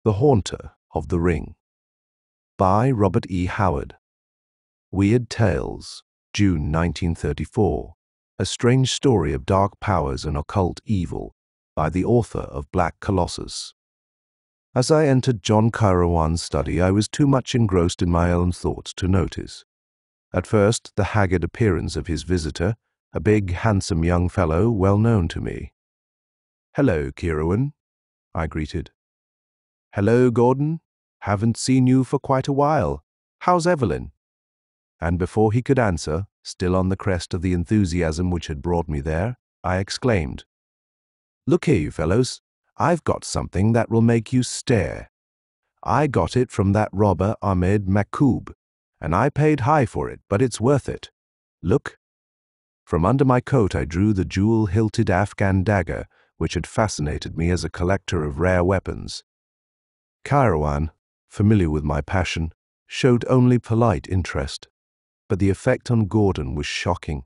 The Haunter of the Ring by Robert E. Howard. Weird Tales, June 1934. A strange story of dark powers and occult evil by the author of Black Colossus. As I entered John Kairouan's study, I was too much engrossed in my own thoughts to notice. At first, the haggard appearance of his visitor, a big, handsome young fellow well known to me. "Hello, Kairouan," I greeted. "Hello, Gordon. Haven't seen you for quite a while. How's Evelyn?" And before he could answer, still on the crest of the enthusiasm which had brought me there, I exclaimed, "Look here, you fellows. I've got something that will make you stare. I got it from that robber Ahmed Makoub, and I paid high for it, but it's worth it. Look." From under my coat I drew the jewel-hilted Afghan dagger which had fascinated me as a collector of rare weapons. Kairouan, familiar with my passion, showed only polite interest, but the effect on Gordon was shocking.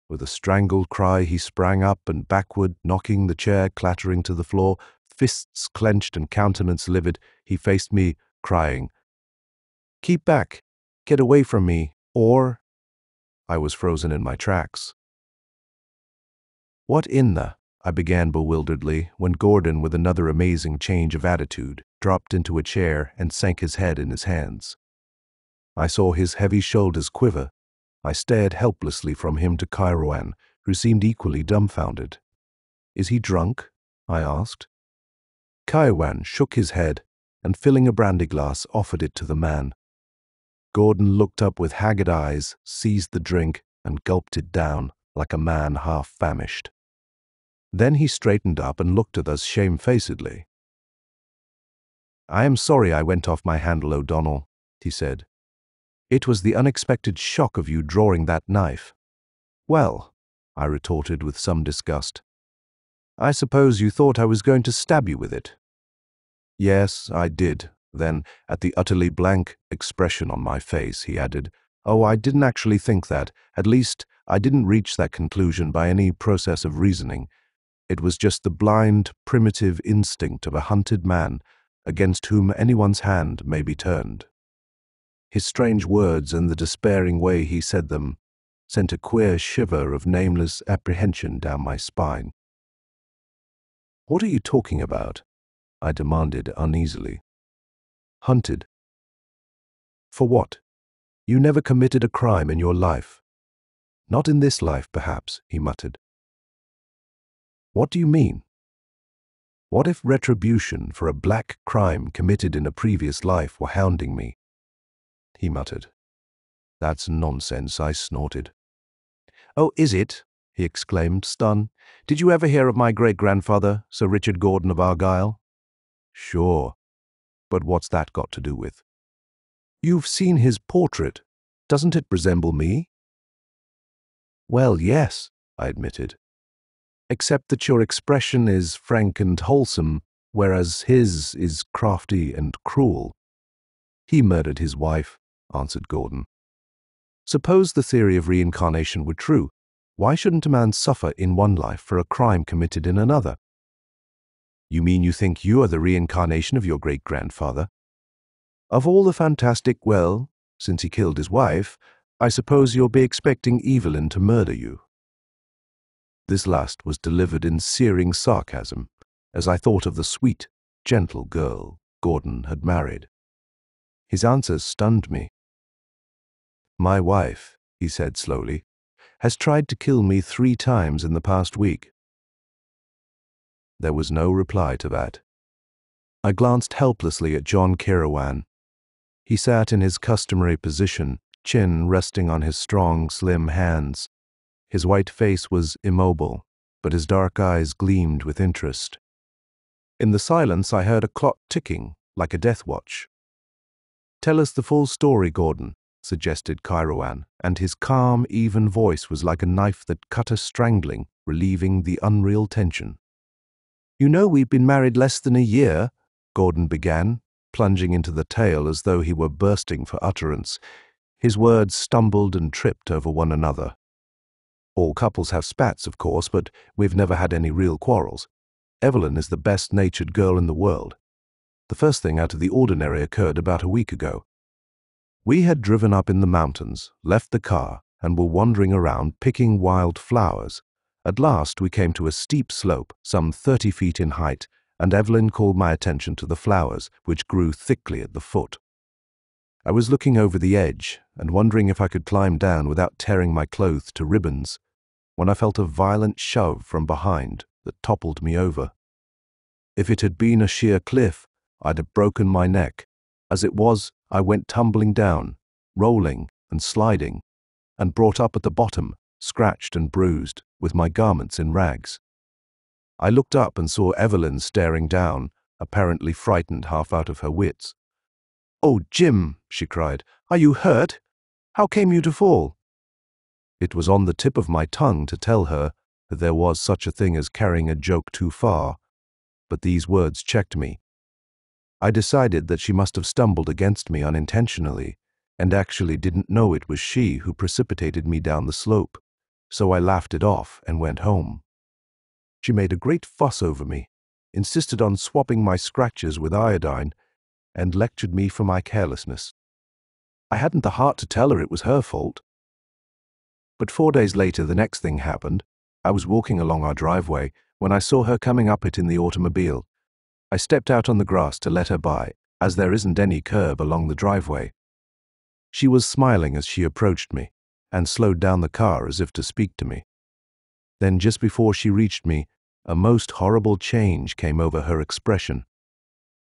With a strangled cry he sprang up and backward, knocking the chair clattering to the floor. Fists clenched and countenance livid, he faced me, crying, "Keep back! Get away from me, or—" I was frozen in my tracks. "What in the—" I began bewilderedly, when Gordon, with another amazing change of attitude, dropped into a chair and sank his head in his hands. I saw his heavy shoulders quiver. I stared helplessly from him to Kairouan, who seemed equally dumbfounded. "Is he drunk?" I asked. Kairouan shook his head and, filling a brandy glass, offered it to the man. Gordon looked up with haggard eyes, seized the drink, and gulped it down like a man half famished. Then he straightened up and looked at us shamefacedly. "I am sorry I went off my handle, O'Donnell," he said. "It was the unexpected shock of you drawing that knife." "Well," I retorted with some disgust, "I suppose you thought I was going to stab you with it." "Yes, I did." Then, at the utterly blank expression on my face, he added, "Oh, I didn't actually think that. At least, I didn't reach that conclusion by any process of reasoning. It was just the blind, primitive instinct of a hunted man against whom anyone's hand may be turned." His strange words and the despairing way he said them sent a queer shiver of nameless apprehension down my spine. "What are you talking about?" I demanded uneasily. "Hunted? For what? You never committed a crime in your life." "Not in this life, perhaps," he muttered. "What do you mean? What if retribution for a black crime committed in a previous life were hounding me?" he muttered. "That's nonsense," I snorted. "Oh, is it?" he exclaimed, stunned. "Did you ever hear of my great-grandfather, Sir Richard Gordon of Argyll?" "Sure. But what's that got to do with—" "You've seen his portrait. Doesn't it resemble me?" "Well, yes," I admitted. "Except that your expression is frank and wholesome, whereas his is crafty and cruel." "He murdered his wife," answered Gordon. "Suppose the theory of reincarnation were true. Why shouldn't a man suffer in one life for a crime committed in another?" "You mean you think you are the reincarnation of your great-grandfather?" "Of all the fantastic, well, since he killed his wife, I suppose you'll be expecting Evelyn to murder you." This last was delivered in searing sarcasm, as I thought of the sweet, gentle girl Gordon had married. His answers stunned me. "My wife," he said slowly, "has tried to kill me 3 times in the past week." There was no reply to that. I glanced helplessly at John Kairouan. He sat in his customary position, chin resting on his strong, slim hands. His white face was immobile, but his dark eyes gleamed with interest. In the silence I heard a clock ticking, like a death watch. "Tell us the full story, Gordon," suggested Kairouan, and his calm, even voice was like a knife that cut a strangling, relieving the unreal tension. "You know we've been married less than a year," Gordon began, plunging into the tale as though he were bursting for utterance. His words stumbled and tripped over one another. "All couples have spats, of course, but we've never had any real quarrels. Evelyn is the best-natured girl in the world. The first thing out of the ordinary occurred about a week ago. We had driven up in the mountains, left the car, and were wandering around picking wild flowers. At last we came to a steep slope, some 30 feet in height, and Evelyn called my attention to the flowers, which grew thickly at the foot. I was looking over the edge and wondering if I could climb down without tearing my clothes to ribbons, when I felt a violent shove from behind that toppled me over. If it had been a sheer cliff, I'd have broken my neck. As it was, I went tumbling down, rolling and sliding, and brought up at the bottom, scratched and bruised, with my garments in rags. I looked up and saw Evelyn staring down, apparently frightened half out of her wits. "Oh, Jim," she cried, "are you hurt? How came you to fall?" It was on the tip of my tongue to tell her that there was such a thing as carrying a joke too far, but these words checked me. I decided that she must have stumbled against me unintentionally, and actually didn't know it was she who precipitated me down the slope, so I laughed it off and went home. She made a great fuss over me, insisted on swapping my scratches with iodine, and lectured me for my carelessness. I hadn't the heart to tell her it was her fault. But 4 days later, the next thing happened. I was walking along our driveway when I saw her coming up it in the automobile. I stepped out on the grass to let her by, as there isn't any curb along the driveway. She was smiling as she approached me, and slowed down the car as if to speak to me. Then, just before she reached me, a most horrible change came over her expression.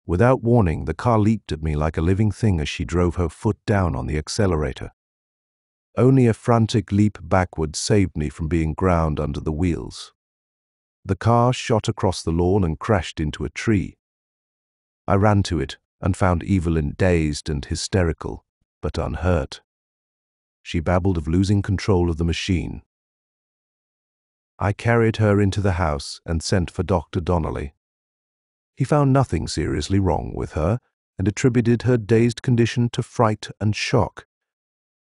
Without warning, the car leaped at me like a living thing as she drove her foot down on the accelerator. Only a frantic leap backward saved me from being ground under the wheels. The car shot across the lawn and crashed into a tree. I ran to it and found Evelyn dazed and hysterical, but unhurt. She babbled of losing control of the machine. I carried her into the house and sent for Dr. Donnelly. He found nothing seriously wrong with her and attributed her dazed condition to fright and shock.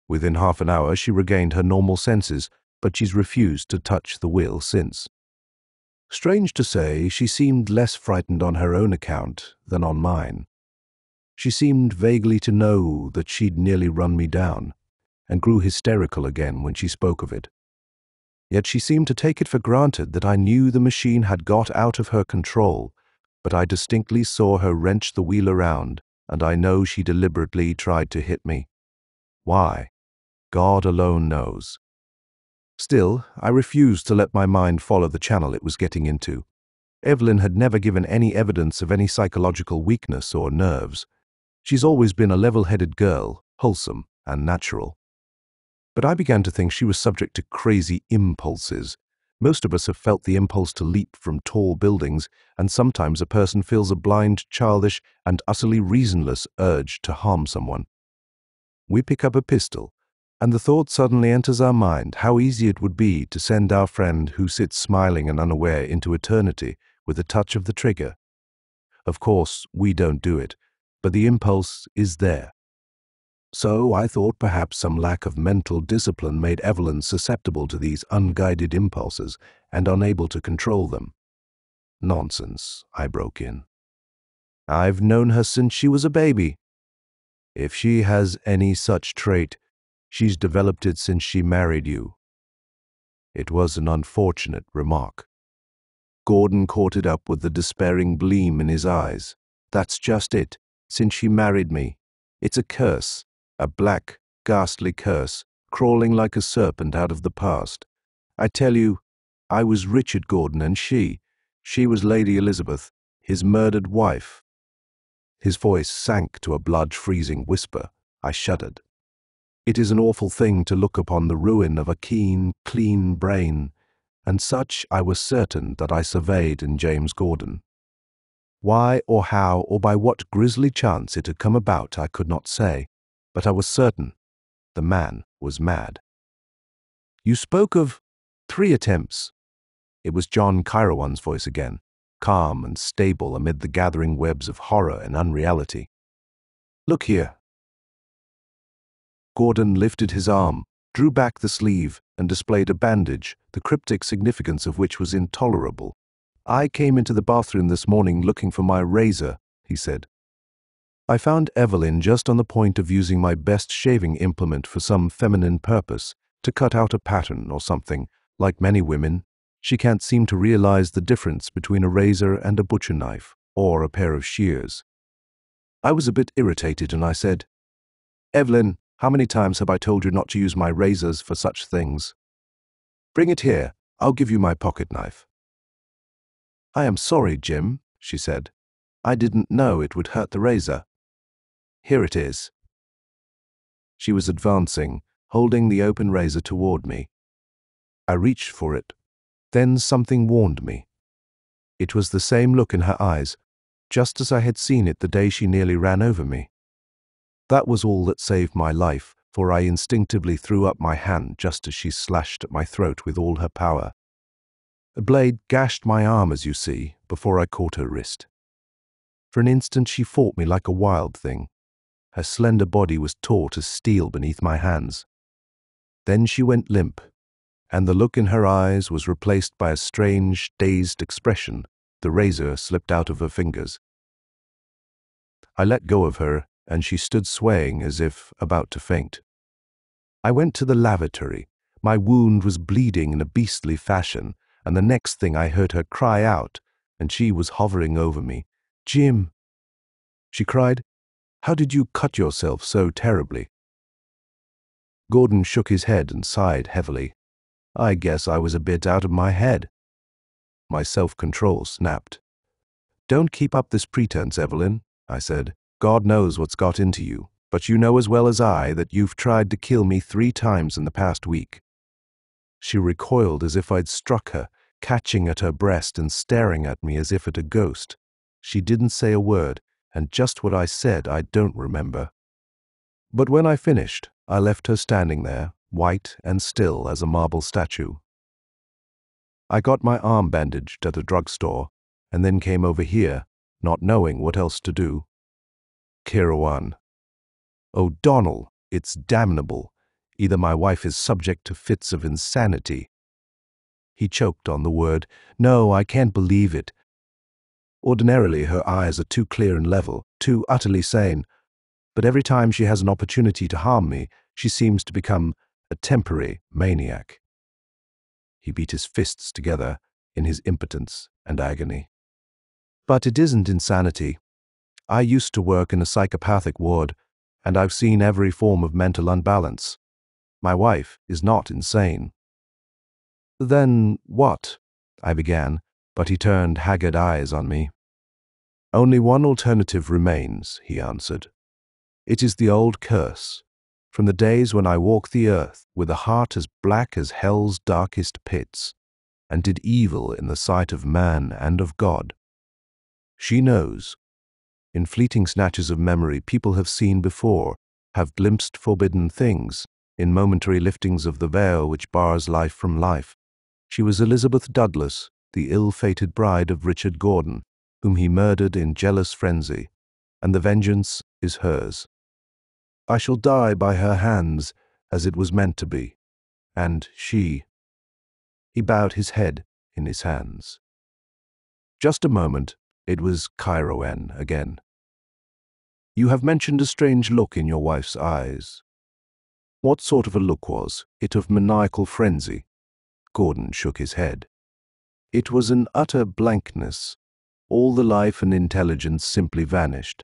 Within half an hour she regained her normal senses, but she's refused to touch the wheel since. Strange to say, she seemed less frightened on her own account than on mine. She seemed vaguely to know that she'd nearly run me down, and grew hysterical again when she spoke of it. Yet she seemed to take it for granted that I knew the machine had got out of her control, but I distinctly saw her wrench the wheel around, and I know she deliberately tried to hit me. Why? God alone knows. Still, I refused to let my mind follow the channel it was getting into. Evelyn had never given any evidence of any psychological weakness or nerves. She's always been a level-headed girl, wholesome and natural. But I began to think she was subject to crazy impulses. Most of us have felt the impulse to leap from tall buildings, and sometimes a person feels a blind, childish, and utterly reasonless urge to harm someone. We pick up a pistol, and the thought suddenly enters our mind how easy it would be to send our friend who sits smiling and unaware into eternity with a touch of the trigger. Of course, we don't do it, but the impulse is there. So I thought perhaps some lack of mental discipline made Evelyn susceptible to these unguided impulses and unable to control them. Nonsense, I broke in. I've known her since she was a baby. If she has any such trait, she's developed it since she married you. It was an unfortunate remark. Gordon caught it up with the despairing gleam in his eyes. That's just it. Since she married me. It's a curse. A black, ghastly curse, crawling like a serpent out of the past. I tell you, I was Richard Gordon and she was Lady Elizabeth, his murdered wife. His voice sank to a blood-freezing whisper. I shuddered. It is an awful thing to look upon the ruin of a keen, clean brain, and such I was certain that I surveyed in James Gordon. Why or how or by what grisly chance it had come about I could not say. But I was certain the man was mad. You spoke of 3 attempts. It was John Kirawan's voice again, calm and stable amid the gathering webs of horror and unreality. Look here. Gordon lifted his arm, drew back the sleeve, and displayed a bandage, the cryptic significance of which was intolerable. I came into the bathroom this morning looking for my razor, he said. I found Evelyn just on the point of using my best shaving implement for some feminine purpose, to cut out a pattern or something. Like many women, she can't seem to realize the difference between a razor and a butcher knife, or a pair of shears. I was a bit irritated and I said, "Evelyn, how many times have I told you not to use my razors for such things? Bring it here, I'll give you my pocket knife." "I am sorry, Jim," she said. "I didn't know it would hurt the razor. Here it is." She was advancing, holding the open razor toward me. I reached for it. Then something warned me. It was the same look in her eyes, just as I had seen it the day she nearly ran over me. That was all that saved my life, for I instinctively threw up my hand just as she slashed at my throat with all her power. A blade gashed my arm, as you see, before I caught her wrist. For an instant she fought me like a wild thing. Her slender body was taut as steel beneath my hands. Then she went limp, and the look in her eyes was replaced by a strange, dazed expression. The razor slipped out of her fingers. I let go of her, and she stood swaying as if about to faint. I went to the lavatory. My wound was bleeding in a beastly fashion, and the next thing I heard her cry out, and she was hovering over me. "Jim!" she cried. "How did you cut yourself so terribly?" Gordon shook his head and sighed heavily. "I guess I was a bit out of my head." My self-control snapped. "Don't keep up this pretense, Evelyn," I said. "God knows what's got into you, but you know as well as I that you've tried to kill me 3 times in the past week." She recoiled as if I'd struck her, catching at her breast and staring at me as if at a ghost. She didn't say a word, and just what I said I don't remember. But when I finished, I left her standing there, white and still as a marble statue. I got my arm bandaged at a drugstore, and then came over here, not knowing what else to do. Kirawan. "O'Donnell, it's damnable. Either my wife is subject to fits of insanity." He choked on the word. "No, I can't believe it. Ordinarily, her eyes are too clear and level, too utterly sane. But every time she has an opportunity to harm me, she seems to become a temporary maniac." He beat his fists together in his impotence and agony. "But it isn't insanity. I used to work in a psychopathic ward, and I've seen every form of mental unbalance. My wife is not insane." "Then what?" I began, but he turned haggard eyes on me. "Only one alternative remains," he answered. "It is the old curse, from the days when I walked the earth with a heart as black as hell's darkest pits, and did evil in the sight of man and of God. She knows. In fleeting snatches of memory people have seen before, have glimpsed forbidden things, in momentary liftings of the veil which bars life from life. She was Elizabeth Douglas, the ill-fated bride of Richard Gordon, whom he murdered in jealous frenzy, and the vengeance is hers. I shall die by her hands, as it was meant to be, and she—" He bowed his head in his hands. Just a moment, it was Kairoan again. "You have mentioned a strange look in your wife's eyes. What sort of a look was it? Of maniacal frenzy?" Gordon shook his head. "It was an utter blankness. All the life and intelligence simply vanished,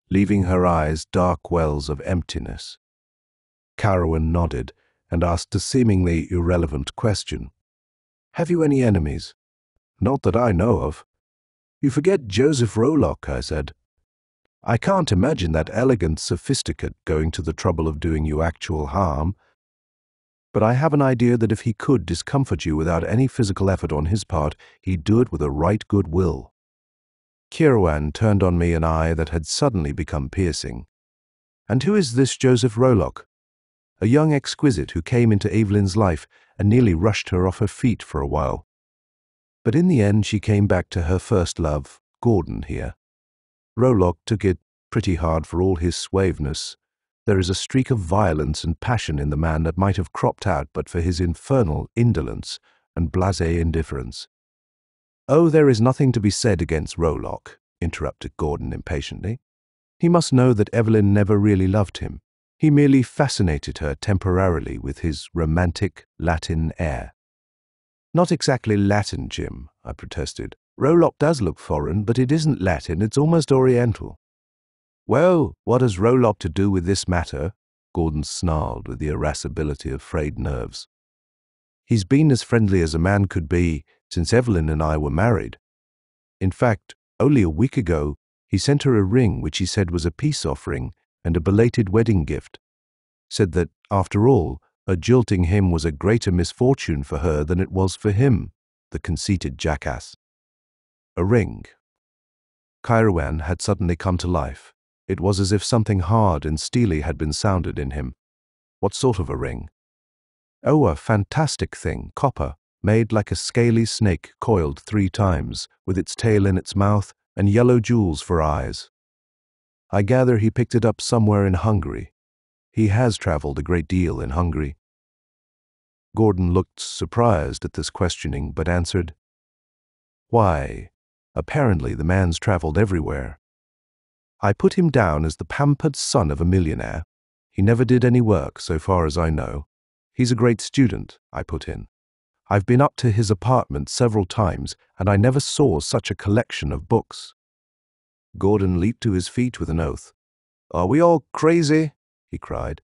leaving her eyes dark wells of emptiness." Kairoan nodded and asked a seemingly irrelevant question. "Have you any enemies?" "Not that I know of." "You forget Joseph Rolock," I said. "I can't imagine that elegant sophisticate going to the trouble of doing you actual harm. But I have an idea that if he could discomfort you without any physical effort on his part, he'd do it with a right good will." Kairoan turned on me an eye that had suddenly become piercing. "And who is this Joseph Rolock?" "A young exquisite who came into Evelyn's life and nearly rushed her off her feet for a while. But in the end she came back to her first love, Gordon here. Rolock took it pretty hard for all his suaveness. There is a streak of violence and passion in the man that might have cropped out but for his infernal indolence and blasé indifference." "Oh, there is nothing to be said against Rolock," interrupted Gordon impatiently. He must know that Evelyn never really loved him. He merely fascinated her temporarily with his romantic Latin air. Not exactly Latin, Jim, I protested. Rolock does look foreign, but it isn't Latin, it's almost Oriental. Well, what has Rolock to do with this matter? Gordon snarled with the irascibility of frayed nerves. He's been as friendly as a man could be since Evelyn and I were married. In fact, only a week ago, he sent her a ring which he said was a peace offering and a belated wedding gift. Said that, after all, her jilting him was a greater misfortune for her than it was for him, the conceited jackass. A ring. Kairouan had suddenly come to life. It was as if something hard and steely had been sounded in him. What sort of a ring? Oh, a fantastic thing, copper, made like a scaly snake coiled 3 times, with its tail in its mouth and yellow jewels for eyes. I gather he picked it up somewhere in Hungary. He has traveled a great deal in Hungary. Gordon looked surprised at this questioning, but answered, Why, apparently the man's traveled everywhere. I put him down as the pampered son of a millionaire. He never did any work, so far as I know. He's a great student, I put in. I've been up to his apartment several times, and I never saw such a collection of books. Gordon leaped to his feet with an oath. Are we all crazy? He cried.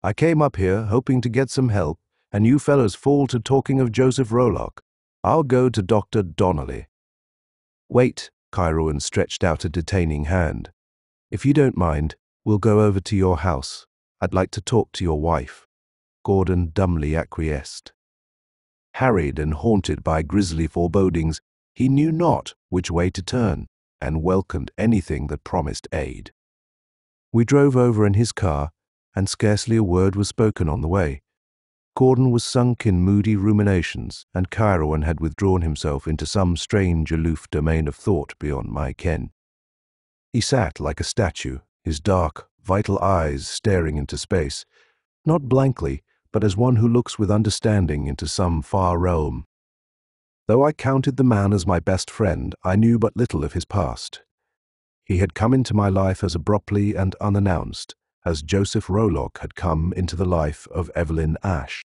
I came up here hoping to get some help, and you fellows fall to talking of Joseph Rolock. I'll go to Dr. Donnelly. Wait, Kairouan stretched out a detaining hand. If you don't mind, we'll go over to your house. I'd like to talk to your wife. Gordon dumbly acquiesced. Harried and haunted by grisly forebodings, he knew not which way to turn, and welcomed anything that promised aid. We drove over in his car, and scarcely a word was spoken on the way. Gordon was sunk in moody ruminations, and Kairouan had withdrawn himself into some strange aloof domain of thought beyond my ken. He sat like a statue, his dark, vital eyes staring into space, not blankly, but as one who looks with understanding into some far realm. Though I counted the man as my best friend, I knew but little of his past. He had come into my life as abruptly and unannounced as Joseph Rolock had come into the life of Evelyn Ash.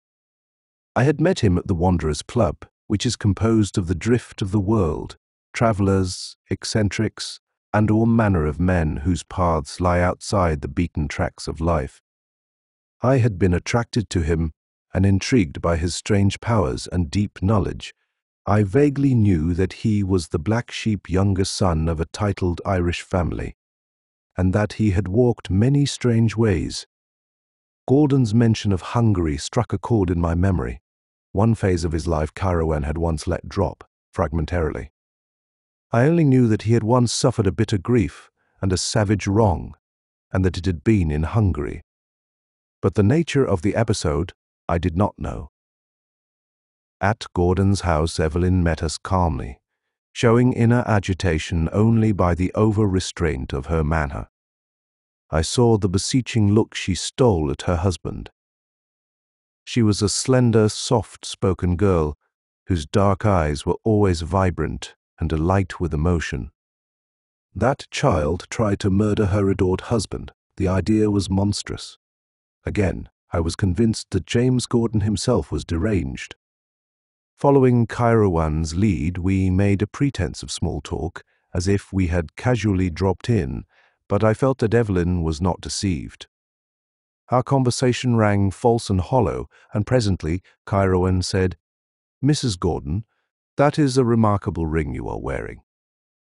I had met him at the Wanderers' Club, which is composed of the drift of the world, travellers, eccentrics, and all manner of men whose paths lie outside the beaten tracks of life. I had been attracted to him and intrigued by his strange powers and deep knowledge. I vaguely knew that he was the black sheep younger son of a titled Irish family, and that he had walked many strange ways. Gordon's mention of Hungary struck a chord in my memory. One phase of his life Kairouan had once let drop, fragmentarily. I only knew that he had once suffered a bitter grief and a savage wrong, and that it had been in Hungary. But the nature of the episode I did not know. At Gordon's house, Evelyn met us calmly, showing inner agitation only by the over-restraint of her manner. I saw the beseeching look she stole at her husband. She was a slender, soft-spoken girl, whose dark eyes were always vibrant and alight with emotion. That child tried to murder her adored husband. The idea was monstrous. Again, I was convinced that James Gordon himself was deranged. Following Kairouan's lead, we made a pretense of small talk, as if we had casually dropped in, but I felt that Evelyn was not deceived. Our conversation rang false and hollow, and presently Kairouan said, Mrs. Gordon, that is a remarkable ring you are wearing.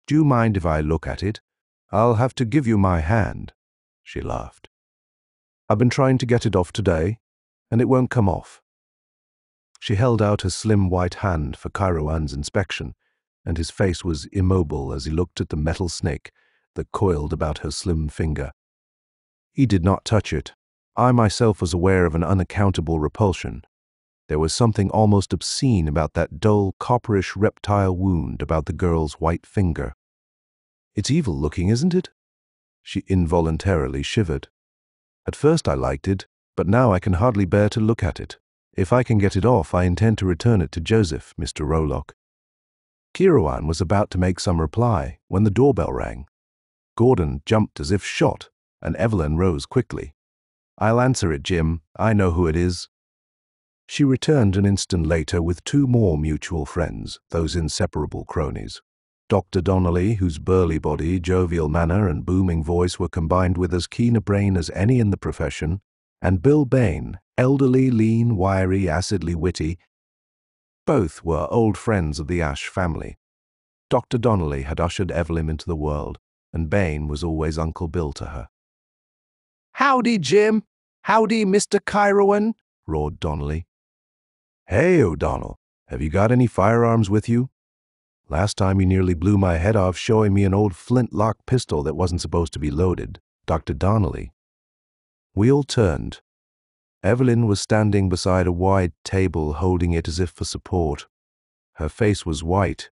Do you mind if I look at it? I'll have to give you my hand. She laughed. I've been trying to get it off today, and it won't come off. She held out her slim white hand for Kairouan's inspection, and his face was immobile as he looked at the metal snake that coiled about her slim finger. He did not touch it. I myself was aware of an unaccountable repulsion. There was something almost obscene about that dull, copperish reptile wound about the girl's white finger. It's evil-looking, isn't it? She involuntarily shivered. At first I liked it, but now I can hardly bear to look at it. If I can get it off, I intend to return it to Joseph, Mr. Rolock. Kairouan was about to make some reply when the doorbell rang. Gordon jumped as if shot, and Evelyn rose quickly. "I'll answer it, Jim. I know who it is." She returned an instant later with two more mutual friends, those inseparable cronies. Dr. Donnelly, whose burly body, jovial manner, and booming voice were combined with as keen a brain as any in the profession, and Bill Bain, elderly, lean, wiry, acidly witty. Both were old friends of the Ashe family. Dr. Donnelly had ushered Evelyn into the world, and Bain was always Uncle Bill to her. "Howdy, Jim! Howdy, Mr. Kairouan!" roared Donnelly. "Hey, O'Donnell, have you got any firearms with you? Last time you nearly blew my head off showing me an old flintlock pistol that wasn't supposed to be loaded." Dr. Donnelly. We all turned. Evelyn was standing beside a wide table, holding it as if for support. Her face was white.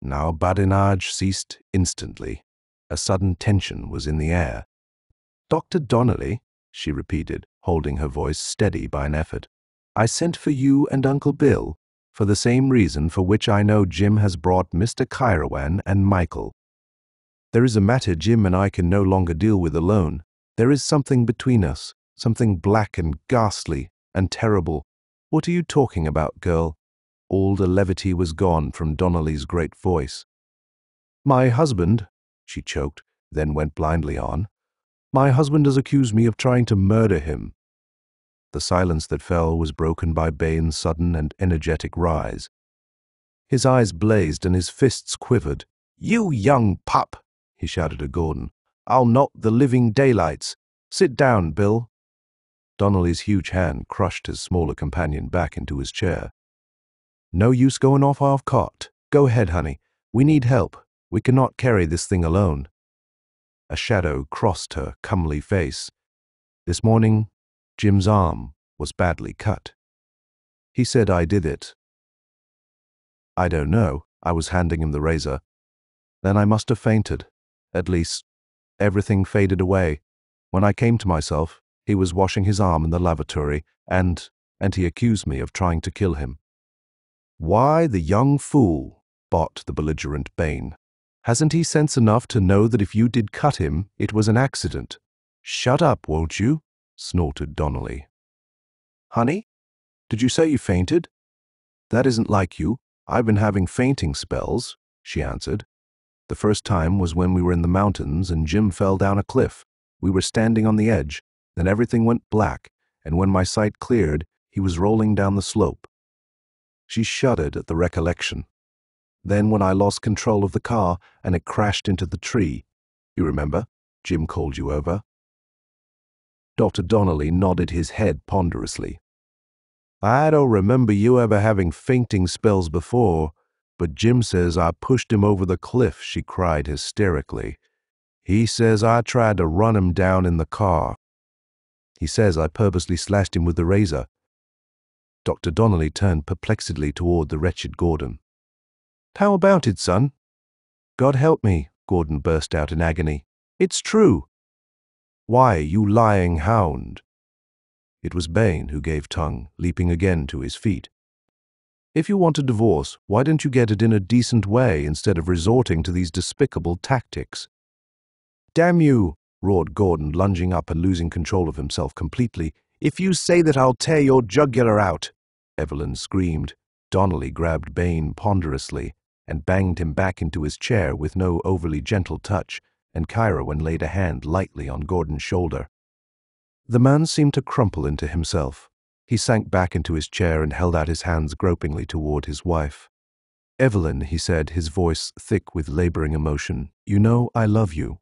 Our badinage ceased instantly. A sudden tension was in the air. "Dr. Donnelly," she repeated, holding her voice steady by an effort, "I sent for you and Uncle Bill for the same reason for which I know Jim has brought Mr. Kairouan and Michael. There is a matter Jim and I can no longer deal with alone. There is something between us, something black and ghastly and terrible." "What are you talking about, girl?" All the levity was gone from Donnelly's great voice. "My husband," she choked, then went blindly on. "My husband has accused me of trying to murder him." The silence that fell was broken by Bain's sudden and energetic rise. His eyes blazed and his fists quivered. "You young pup!" he shouted at Gordon. "I'll knock the living daylights. Sit down, Bill." Donnelly's huge hand crushed his smaller companion back into his chair. "No use going off half-cocked. Go ahead, honey. We need help. We cannot carry this thing alone." A shadow crossed her comely face. This morning, Jim's arm was badly cut. He said I did it. I don't know. I was handing him the razor. Then I must have fainted. At least, everything faded away. When I came to myself, he was washing his arm in the lavatory, and he accused me of trying to kill him. "Why, the young fool," bought the belligerent Bain. "Hasn't he sense enough to know that if you did cut him, it was an accident?" "Shut up, won't you?" snorted Donnelly. "Honey, did you say you fainted?" "That isn't like you. I've been having fainting spells," she answered. "The first time was when we were in the mountains and Jim fell down a cliff. We were standing on the edge, then everything went black, and when my sight cleared, he was rolling down the slope." She shuddered at the recollection. "Then when I lost control of the car and it crashed into the tree, you remember, Jim called you over?" Dr. Donnelly nodded his head ponderously. "I don't remember you ever having fainting spells before, but Jim says I pushed him over the cliff," she cried hysterically. "He says I tried to run him down in the car. He says I purposely slashed him with the razor." Dr. Donnelly turned perplexedly toward the wretched Gordon. "How about it, son?" "God help me," Gordon burst out in agony. "It's true." "Why, you lying hound!" It was Bain who gave tongue, leaping again to his feet. "If you want a divorce, why don't you get it in a decent way instead of resorting to these despicable tactics?" "Damn you!" roared Gordon, lunging up and losing control of himself completely. "If you say that, I'll tear your jugular out!" Evelyn screamed. Donnelly grabbed Bain ponderously and banged him back into his chair with no overly gentle touch, and Kairouan laid a hand lightly on Gordon's shoulder. The man seemed to crumple into himself. He sank back into his chair and held out his hands gropingly toward his wife. "Evelyn," he said, his voice thick with laboring emotion, "you know I love you.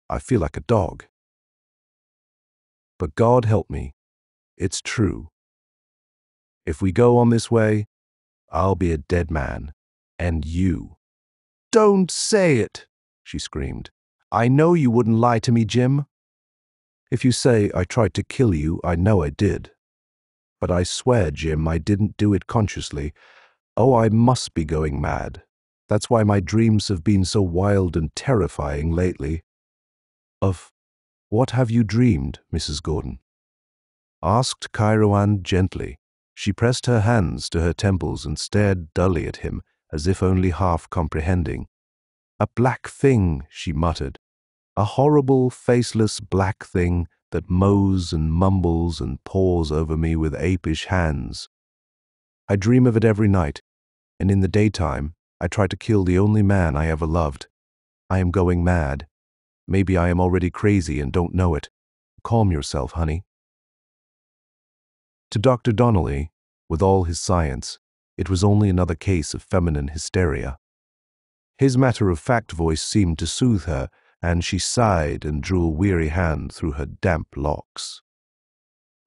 I feel like a dog. But God help me, it's true. If we go on this way, I'll be a dead man, and you." "Don't say it," she screamed. "I know you wouldn't lie to me, Jim." "If you say I tried to kill you, I know I did. But I swear, Jim, I didn't do it consciously. Oh, I must be going mad. That's why my dreams have been so wild and terrifying lately." "Of what have you dreamed, Mrs. Gordon?" asked Kairouan gently. She pressed her hands to her temples and stared dully at him, as if only half comprehending. A black thing, she muttered. A horrible, faceless black thing that mows and mumbles and paws over me with apish hands. I dream of it every night, and in the daytime, I try to kill the only man I ever loved. I am going mad. Maybe I am already crazy and don't know it. Calm yourself, honey. To Dr. Donnelly, with all his science, it was only another case of feminine hysteria. His matter-of-fact voice seemed to soothe her, and she sighed and drew a weary hand through her damp locks.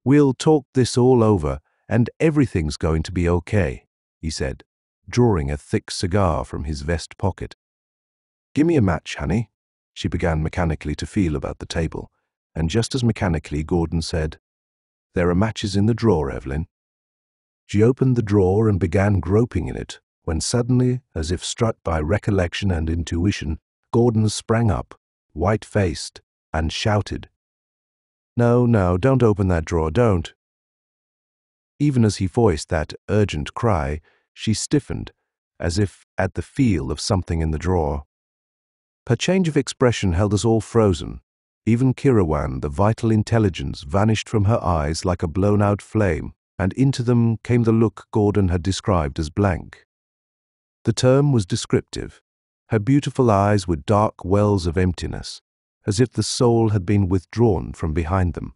"We'll talk this all over, and everything's going to be okay," he said, drawing a thick cigar from his vest pocket. "Give me a match, honey." She began mechanically to feel about the table, and just as mechanically Gordon said, "There are matches in the drawer, Evelyn." She opened the drawer and began groping in it, when suddenly, as if struck by recollection and intuition, Gordon sprang up, white-faced, and shouted, "No, no, don't open that drawer, don't." Even as he voiced that urgent cry, she stiffened, as if at the feel of something in the drawer. Her change of expression held us all frozen. Even Kirawan, the vital intelligence, vanished from her eyes like a blown-out flame, and into them came the look Gordon had described as blank. The term was descriptive. Her beautiful eyes were dark wells of emptiness, as if the soul had been withdrawn from behind them.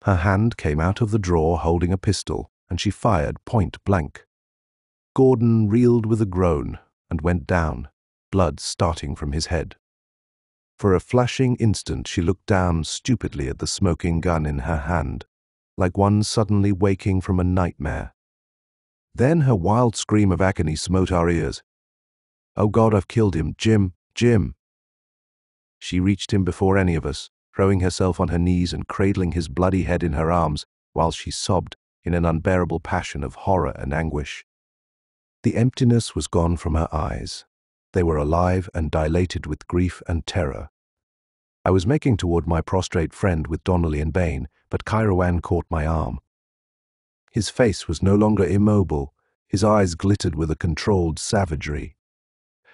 Her hand came out of the drawer holding a pistol, and she fired point blank. Gordon reeled with a groan and went down, blood starting from his head. For a flashing instant she looked down stupidly at the smoking gun in her hand, like one suddenly waking from a nightmare. Then her wild scream of agony smote our ears. "Oh God, I've killed him, Jim, Jim!" She reached him before any of us, throwing herself on her knees and cradling his bloody head in her arms, while she sobbed in an unbearable passion of horror and anguish. The emptiness was gone from her eyes. They were alive and dilated with grief and terror. I was making toward my prostrate friend with Donnelly and Bain, but Kirawan caught my arm. His face was no longer immobile. His eyes glittered with a controlled savagery.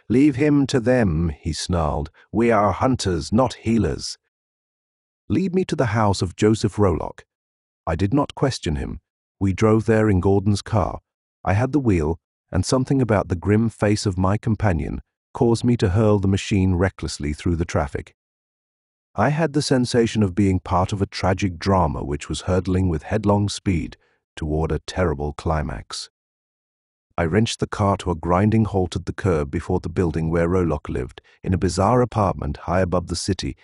"Leave him to them," he snarled. "We are hunters, not healers." "Lead me to the house of Joseph Rolock." I did not question him. We drove there in Gordon's car. I had the wheel, and something about the grim face of my companion caused me to hurl the machine recklessly through the traffic. I had the sensation of being part of a tragic drama which was hurtling with headlong speed toward a terrible climax. I wrenched the car to a grinding halt at the curb before the building where Rolock lived, in a bizarre apartment high above the city.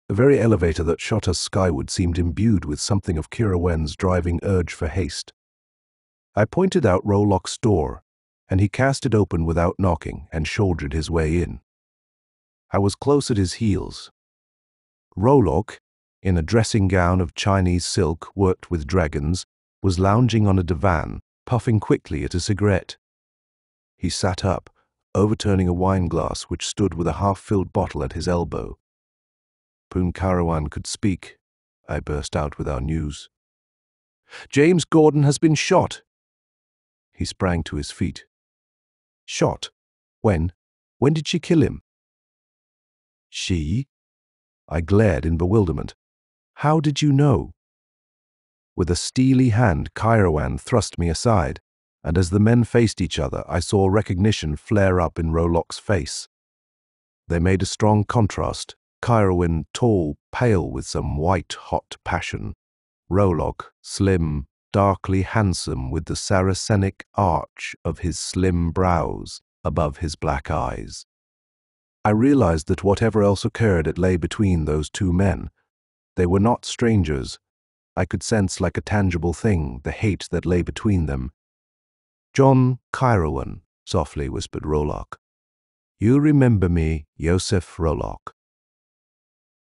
The very elevator that shot us skyward seemed imbued with something of Kirawan's driving urge for haste. I pointed out Rolock's door, and he cast it open without knocking and shouldered his way in. I was close at his heels. Rolock, in a dressing gown of Chinese silk worked with dragons, was lounging on a divan, puffing quickly at a cigarette. He sat up, overturning a wine glass which stood with a half-filled bottle at his elbow. "Poon Kirawan could speak," I burst out with our news. "James Gordon has been shot." He sprang to his feet. "Shot? When? When did she kill him?" "She?" I glared in bewilderment. "How did you know?" With a steely hand, Kirawan thrust me aside, and as the men faced each other, I saw recognition flare up in Rolock's face. They made a strong contrast. Kirawan tall, pale with some white-hot passion. Rolock, slim, darkly handsome with the Saracenic arch of his slim brows above his black eyes. I realized that whatever else occurred, it lay between those two men. They were not strangers. I could sense like a tangible thing the hate that lay between them. "John Kirawan," softly whispered Rolock. "You remember me, Joseph Rolock."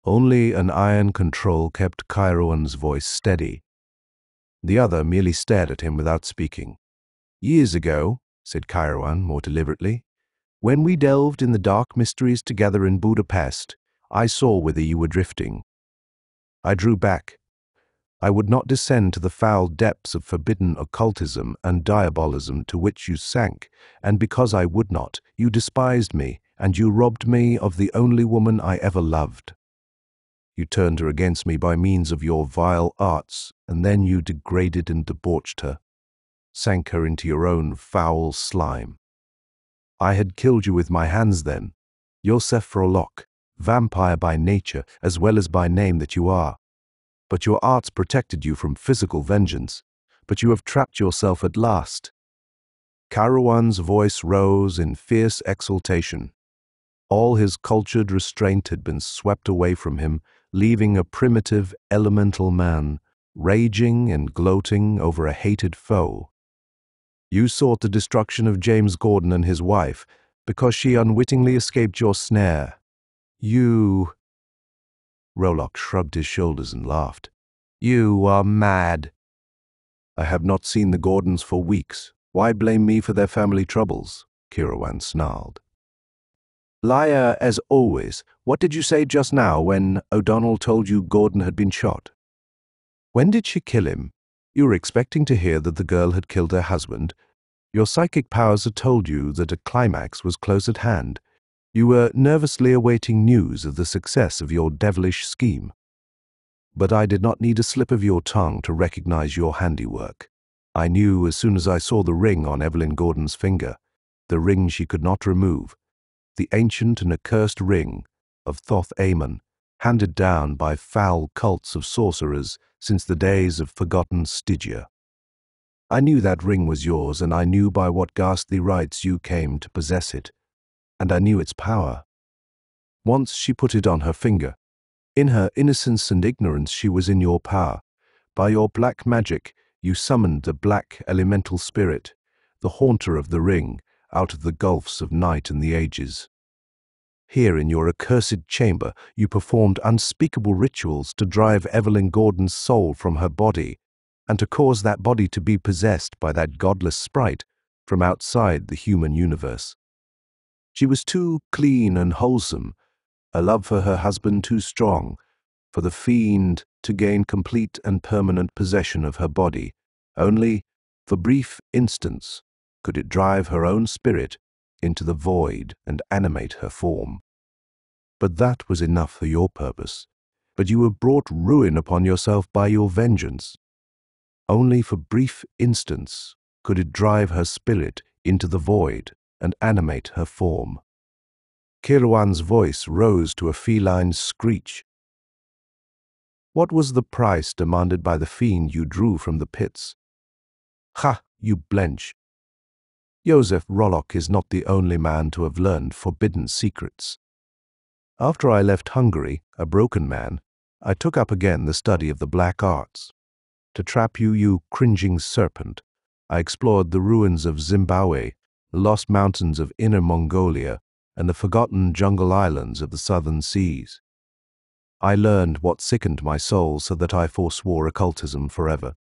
Only an iron control kept Kirawan's voice steady. The other merely stared at him without speaking. "Years ago," said Kirawan more deliberately, "when we delved in the dark mysteries together in Budapest, I saw whither you were drifting. I drew back. I would not descend to the foul depths of forbidden occultism and diabolism to which you sank, and because I would not, you despised me and you robbed me of the only woman I ever loved. You turned her against me by means of your vile arts, and then you degraded and debauched her, sank her into your own foul slime. I had killed you with my hands then, Yosef Rolok, vampire by nature as well as by name that you are. But your arts protected you from physical vengeance, but you have trapped yourself at last. Kairouan's voice rose in fierce exultation. All his cultured restraint had been swept away from him, leaving a primitive, elemental man, raging and gloating over a hated foe. You sought the destruction of James Gordon and his wife, because she unwittingly escaped your snare. You— Rolok shrugged his shoulders and laughed. You are mad. I have not seen the Gordons for weeks. Why blame me for their family troubles? Kairouan snarled. Liar as always. What did you say just now when O'Donnell told you Gordon had been shot? When did she kill him? You were expecting to hear that the girl had killed her husband. Your psychic powers had told you that a climax was close at hand. You were nervously awaiting news of the success of your devilish scheme. But I did not need a slip of your tongue to recognize your handiwork. I knew as soon as I saw the ring on Evelyn Gordon's finger, the ring she could not remove, the ancient and accursed ring of Thoth Amon, handed down by foul cults of sorcerers since the days of forgotten Stygia. I knew that ring was yours, and I knew by what ghastly rights you came to possess it, and I knew its power. Once she put it on her finger. In her innocence and ignorance she was in your power. By your black magic you summoned the black elemental spirit, the haunter of the ring, out of the gulfs of night and the ages. Here in your accursed chamber you performed unspeakable rituals to drive Evelyn Gordon's soul from her body, and to cause that body to be possessed by that godless sprite from outside the human universe. She was too clean and wholesome, a love for her husband too strong, for the fiend to gain complete and permanent possession of her body. Only, for brief instants, could it drive her own spirit into the void and animate her form. But that was enough for your purpose. But you have brought ruin upon yourself by your vengeance. Only for brief instants could it drive her spirit into the void and animate her form. Kairouan's voice rose to a feline screech. What was the price demanded by the fiend you drew from the pits? Ha, you blench! Yosef Rolok is not the only man to have learned forbidden secrets. After I left Hungary, a broken man, I took up again the study of the black arts. To trap you, you cringing serpent, I explored the ruins of Zimbabwe, the lost mountains of Inner Mongolia, and the forgotten jungle islands of the southern seas. I learned what sickened my soul so that I forswore occultism forever.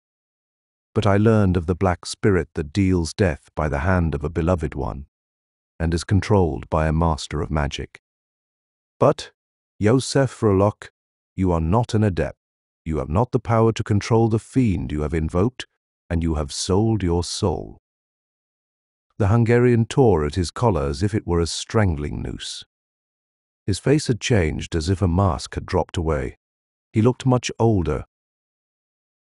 But I learned of the black spirit that deals death by the hand of a beloved one, and is controlled by a master of magic. But, Yosef Rolok, you are not an adept. You have not the power to control the fiend you have invoked, and you have sold your soul. The Hungarian tore at his collar as if it were a strangling noose. His face had changed as if a mask had dropped away. He looked much older.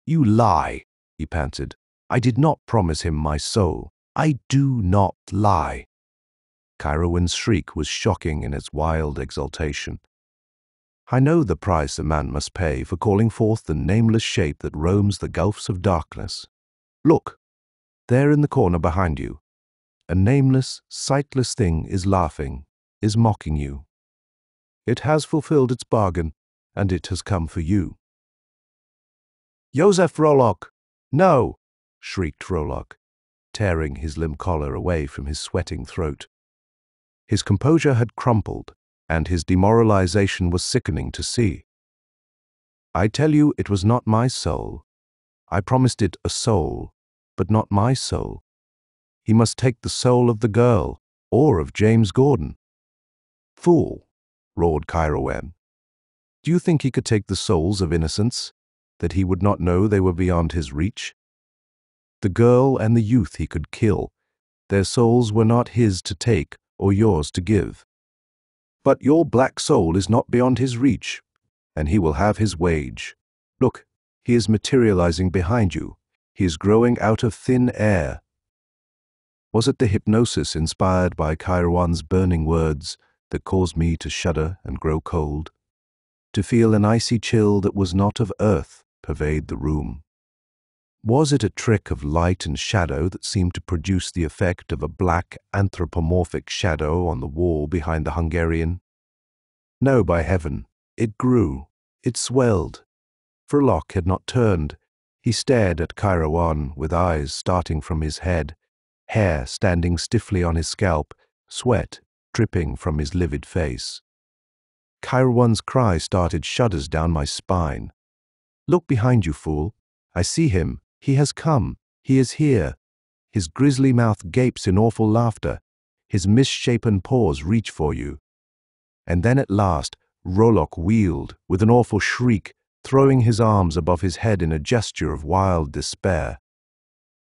You lie, he panted. I did not promise him my soul. I do not lie. Kairouan's shriek was shocking in its wild exultation. I know the price a man must pay for calling forth the nameless shape that roams the gulfs of darkness. Look, there in the corner behind you. A nameless, sightless thing is laughing, is mocking you. It has fulfilled its bargain, and it has come for you. Yosef Rolok! No! Shrieked Rolok, tearing his limp collar away from his sweating throat. His composure had crumpled, and his demoralization was sickening to see. I tell you, it was not my soul. I promised it a soul, but not my soul. He must take the soul of the girl, or of James Gordon. Fool, roared Kairouan. Do you think he could take the souls of innocents, that he would not know they were beyond his reach? The girl and the youth he could kill. Their souls were not his to take or yours to give. But your black soul is not beyond his reach, and he will have his wage. Look, he is materializing behind you. He is growing out of thin air. Was it the hypnosis inspired by Kairouan's burning words that caused me to shudder and grow cold? To feel an icy chill that was not of earth pervade the room? Was it a trick of light and shadow that seemed to produce the effect of a black anthropomorphic shadow on the wall behind the Hungarian? No, by heaven, it grew, it swelled. Verloc had not turned. He stared at Kairouan with eyes starting from his head, hair standing stiffly on his scalp, sweat dripping from his livid face. Kairouan's cry started shudders down my spine. Look behind you, fool. I see him. He has come. He is here. His grisly mouth gapes in awful laughter. His misshapen paws reach for you. And then at last, Verloc wheeled with an awful shriek, throwing his arms above his head in a gesture of wild despair.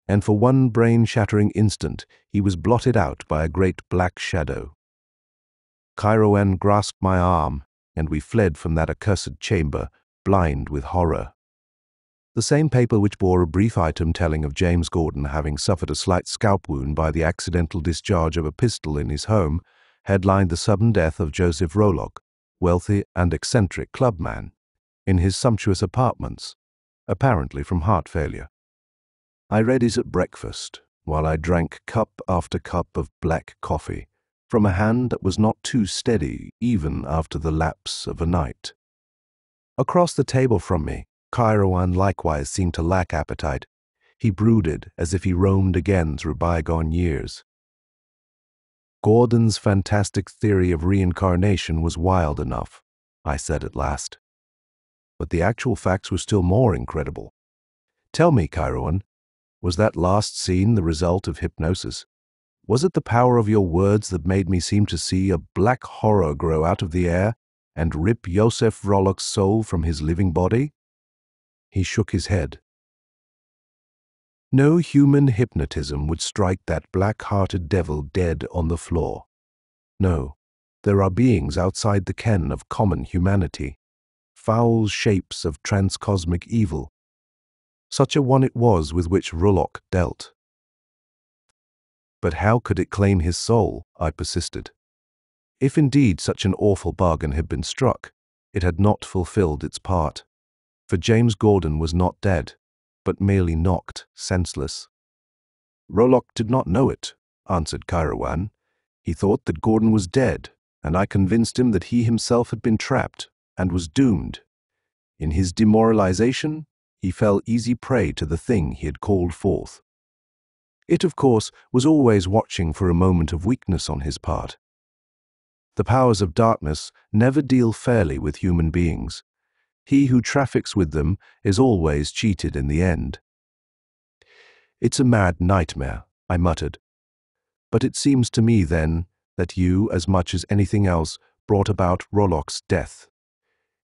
And for one brain-shattering instant, he was blotted out by a great black shadow. Kairouan grasped my arm, and we fled from that accursed chamber, blind with horror. The same paper which bore a brief item telling of James Gordon having suffered a slight scalp wound by the accidental discharge of a pistol in his home headlined the sudden death of Joseph Verloc, wealthy and eccentric clubman, in his sumptuous apartments, apparently from heart failure. I read it at breakfast, while I drank cup after cup of black coffee, from a hand that was not too steady even after the lapse of a night. Across the table from me, Kairouan likewise seemed to lack appetite. He brooded as if he roamed again through bygone years. Gordon's fantastic theory of reincarnation was wild enough, I said at last. But the actual facts were still more incredible. Tell me, Kairouan, was that last scene the result of hypnosis? Was it the power of your words that made me seem to see a black horror grow out of the air and rip Joseph Verloc's soul from his living body? He shook his head. No human hypnotism would strike that black-hearted devil dead on the floor. No, there are beings outside the ken of common humanity, foul shapes of transcosmic evil. Such a one it was with which Verloc dealt. But how could it claim his soul? I persisted. If indeed such an awful bargain had been struck, it had not fulfilled its part. For James Gordon was not dead, but merely knocked senseless. Verloc did not know it, answered Kairouan. He thought that Gordon was dead, and I convinced him that he himself had been trapped and was doomed. In his demoralization, he fell easy prey to the thing he had called forth. It, of course, was always watching for a moment of weakness on his part. The powers of darkness never deal fairly with human beings. He who traffics with them is always cheated in the end. It's a mad nightmare, I muttered. But it seems to me, then, that you, as much as anything else, brought about Verloc's death.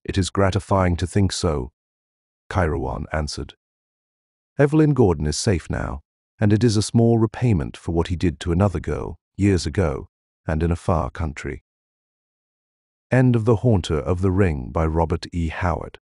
It is gratifying to think so, Kairouan answered. Evelyn Gordon is safe now, and it is a small repayment for what he did to another girl, years ago, and in a far country. End of The Haunter of the Ring by Robert E. Howard.